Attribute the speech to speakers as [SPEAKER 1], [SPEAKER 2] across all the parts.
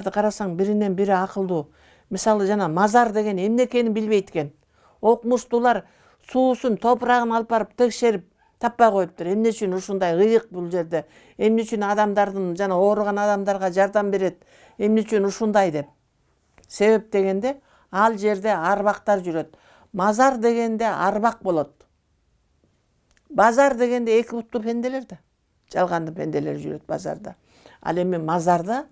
[SPEAKER 1] адамдарды карасаң биринен бири акылдуу. Мисалы жана мазар деген эмне экенин билбейт экен. Окумуштуулар суусун, топурагын алып барып текшерип таппай коюптур. Эмне үчүн ушундай ыйык бул жерде? Эмне үчүн адамдардын жана ооруган адамдарга жардам берет? Эмне үчүн ушундай деп. Себеп дегенде ал жерде арбактар жүрөт. Мазар дегенде арбак болот. Базар дегенде эки буттуу пенделер да. Жалгандын пенделери жүрөт базарда. Ал эми мазарда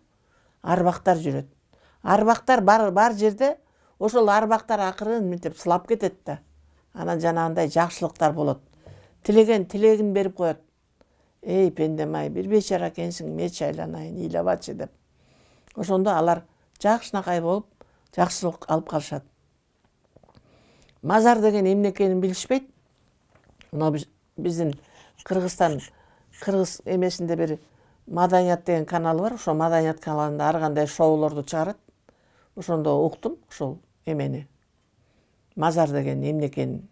[SPEAKER 1] арбактар жүрөт. Арбактар бар жерде ошол арбактар акырын мынтип сылап кетет да. Анан жанагындай жакшылыктар болот. Тилеген тилегин берип коет. Эй пендем-ай, бир бечара экенсиң, меч айланайын, ыйлабачы деп. Ошондо алар жакшынакай болуп, жакшылык алып калышат. Мазар деген эмне экенин билишпейт. Мына биздин Кыргыз эмесинде бир Маданият деген каналы бар. Ошо Маданият каналында ар кандай шоулорду чыгарат. Ошондо уктум ошол эмени. Мазар деген эмне экенин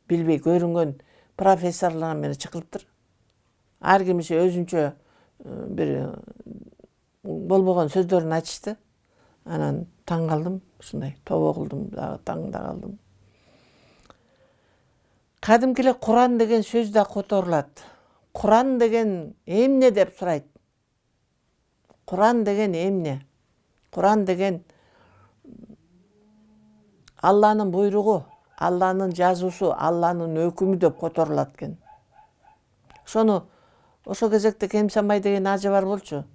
[SPEAKER 1] билбей көрүнгөн профессорлар менен чакырыптыр. Ар кимиси өзүнчө бир болбогон сөздөрүн айтышты. Анан таң калдым, ушундай тобо кылдым, дагы таң да калдым. Кадимки эле Куран деген сөз да которулат. Куран деген эмне деп сурайт. Куран деген эмне? Куран деген Алланын буйругу, Алланын жазуусу, Алланын өкүмү деп которулат экен. Ошо кезекте Кемсанбай деген ажы бар болчу.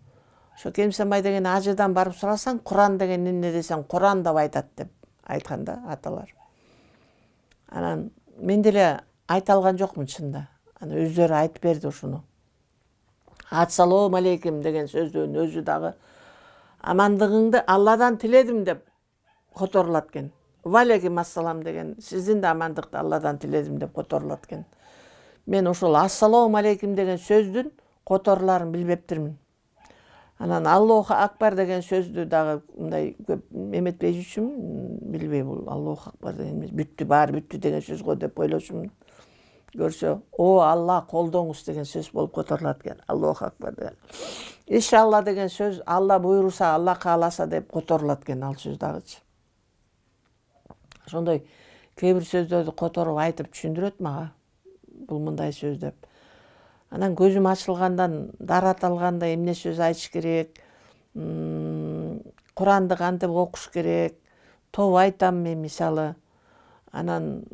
[SPEAKER 1] Ошо Кемсанбай деген ажыдан барып сурасаң, Куран деген эмне десең, Куран деп айтат деп айткан да аталар. Анан мен деле айта алган жокмун чында. Аны өздөрү айтып берди ушуну. Ассалому алейкум деген сөздүн өзү дагы амандыгыңды Алладан тиледим деп которулат экен. Валейкум ассалам деген сиздин да амандыкты Алладан тиледим деп которулат экен. Мен ошол ассалому алейкум деген сөздүн которуларын билбептирмин. Анан Аллаху акбар деген сөздү дагы мындай көп эметпей жүрчүмүн, билбей бул Аллаху акбар деген бүттү, баары бүттү деген сөз го деп ойлочумун. Көрсө, о Алла колдоңуз деген сөз болуп которулат экен. Аллаху акбар деген. Иншалла деген сөз Алла буйруса, Алла кааласа деп которулат экен ал сөз дагычы. Ошондой кээ бир сөздөрдү которуп айтып түшүндүрөт мага. Бул мындай сөз деп. Анан көзүм ачылгандан, дарат алганда эмне сөз айтыш керек, Куранды кантип окуш керек, тобо айтам мен мисалы. Анан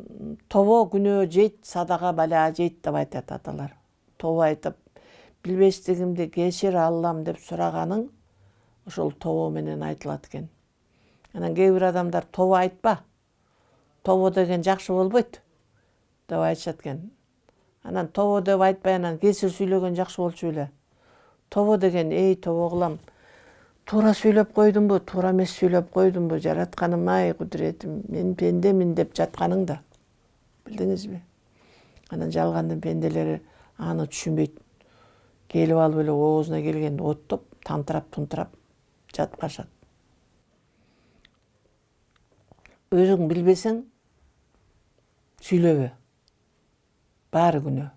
[SPEAKER 1] тобо күнөө жейт, садака бала жейт деп айтат аталар. Тобо айтып, билбестигимди кечир Аллам деп сураганың ошол тобо менен айтылат экен. Анан кээ бир адамдар тобо айтпа, тобо деген жакшы болбойт деп айтышат экен. Анан тобо деп айтпай анан кесир сүйлөгөн жакшы болчу эле. Тобо деген, эй тобо кылам, туура сүйлөп койдумбу, туура эмес сүйлөп койдумбу, жаратканым-ай, кудуретим, мен пендемин деп жатканың да. Билдиңизби? Анан жалгандын пенделери аны түшүнбөйт. Келип алып эле оозуна келгенде оттоп, тантырап жатып калышат. Өзүң билбесең сүйлөбө. Баары күнөө.